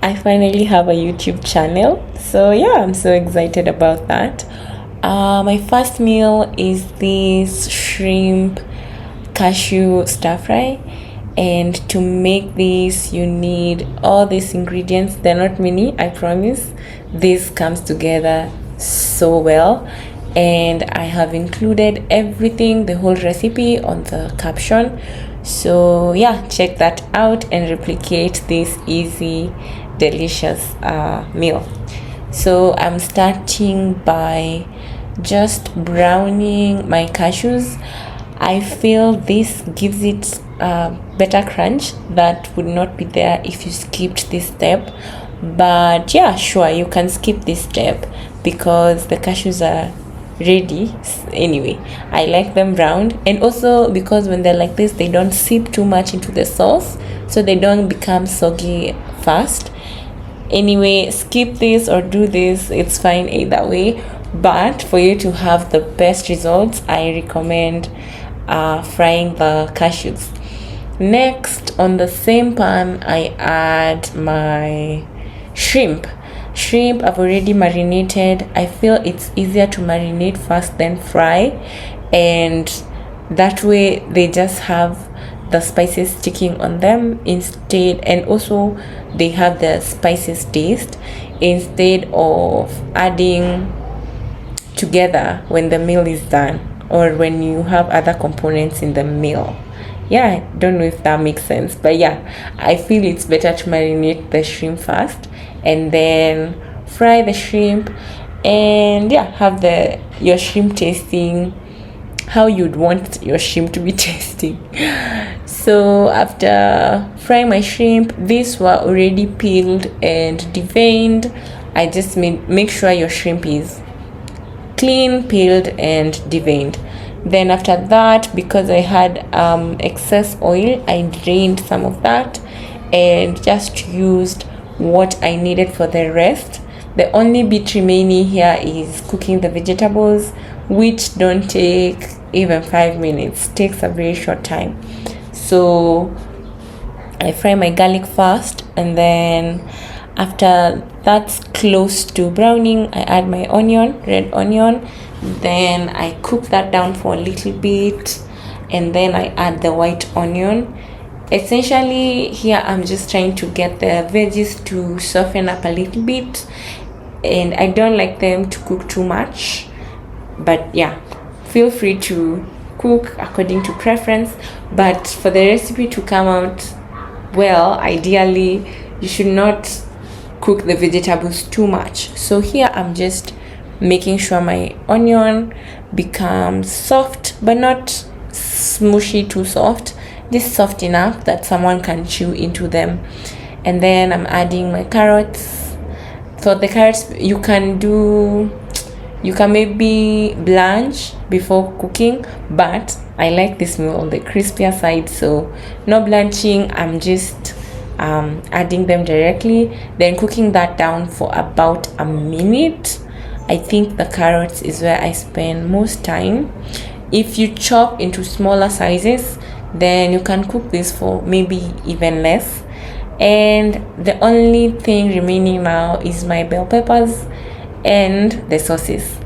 I finally have a YouTube channel. So yeah, I'm so excited about that. My first meal is this shrimp cashew stir fry. And to make this, you need all these ingredients. They're not many, I promise. This comes together so well. And I have included everything, the whole recipe on the caption. So yeah, check that out and replicate this easy, delicious meal. So I'm starting by just browning my cashews. I feel this gives it better crunch that would not be there if you skipped this step. But yeah, sure, you can skip this step because the cashews are ready anyway. I like them browned, and also because when they're like this, they don't seep too much into the sauce, so they don't become soggy fast. Anyway, skip this or do this, it's fine either way. But for you to have the best results, I recommend frying the cashews. Next, on the same pan, I add my shrimp. I've already marinated. I feel it's easier to marinate first then fry, and that way they just have the spices sticking on them instead, and also they have the spices taste instead of adding together when the meal is done or when you have other components in the meal. Yeah, I don't know if that makes sense, but yeah, I feel it's better to marinate the shrimp first and then fry the shrimp, and yeah, have your shrimp tasting how you'd want your shrimp to be tasting. So after frying my shrimp, these were already peeled and deveined. I just make sure your shrimp is clean, peeled and deveined. Then after that, because I had excess oil, I drained some of that and just used what I needed for the rest. The only bit remaining here is cooking the vegetables, which don't take even 5 minutes, takes a very short time. So I fry my garlic first, and then after that's close to browning, I add my red onion. Then I cook that down for a little bit, and then I add the white onion. Essentially here I'm just trying to get the veggies to soften up a little bit, and I don't like them to cook too much, but yeah, feel free to cook according to preference. But for the recipe to come out well, ideally you should not cook the vegetables too much. So here I'm just making sure my onion becomes soft but not smushy too soft, just soft enough that someone can chew into them. And then I'm adding my carrots. So the carrots you can maybe blanch before cooking, but I like this meal on the crispier side, so no blanching. I'm just adding them directly, then cooking that down for about a minute. I think the carrots is where I spend most time. If you chop into smaller sizes, then you can cook this for maybe even less. And the only thing remaining now is my bell peppers and the sauces.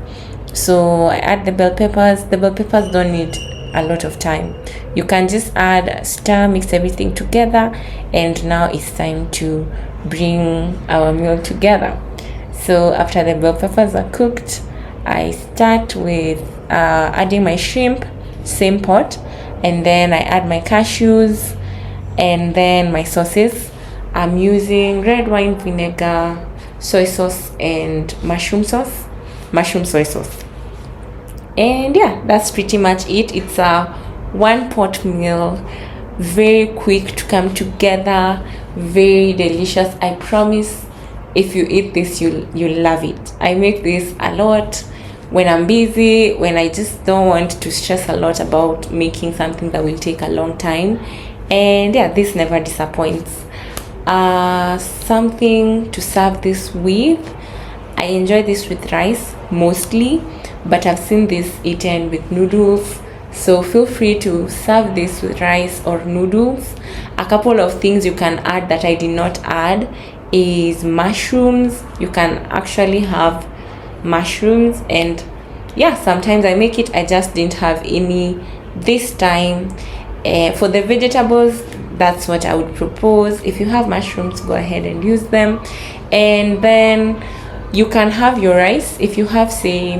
So I add the bell peppers. The bell peppers don't need a lot of time. You can just add, stir, mix everything together, and now it's time to bring our meal together. So after the bell peppers are cooked, I start with adding my shrimp, same pot, and then I add my cashews and then my sauces. I'm using red wine vinegar, soy sauce, and mushroom soy sauce. And yeah, that's pretty much it. It's a one pot meal, very quick to come together, very delicious. I promise if you eat this, you'll love it. I make this a lot when I'm busy, when I just don't want to stress a lot about making something that will take a long time. And yeah, this never disappoints. Something to serve this with. I enjoy this with rice mostly, but I've seen this eaten with noodles, so feel free to serve this with rice or noodles. A couple of things you can add that I did not add is mushrooms. You can actually have mushrooms, and yeah, sometimes I make it. I just didn't have any this time. For the vegetables, that's what I would propose. If you have mushrooms, go ahead and use them. And then you can have your rice. If you have, say,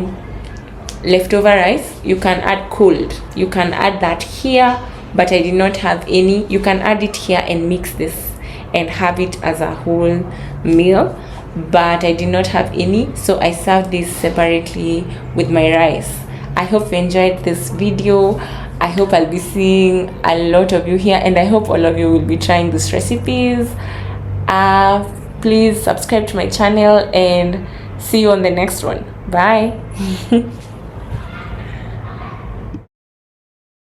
leftover rice, you can add cold. You can add that here, but I did not have any. You can add it here and mix this and have it as a whole meal, but I did not have any, so I served this separately with my rice. I hope you enjoyed this video. I hope I'll be seeing a lot of you here, and I hope all of you will be trying these recipes. Please subscribe to my channel and see you on the next one. Bye.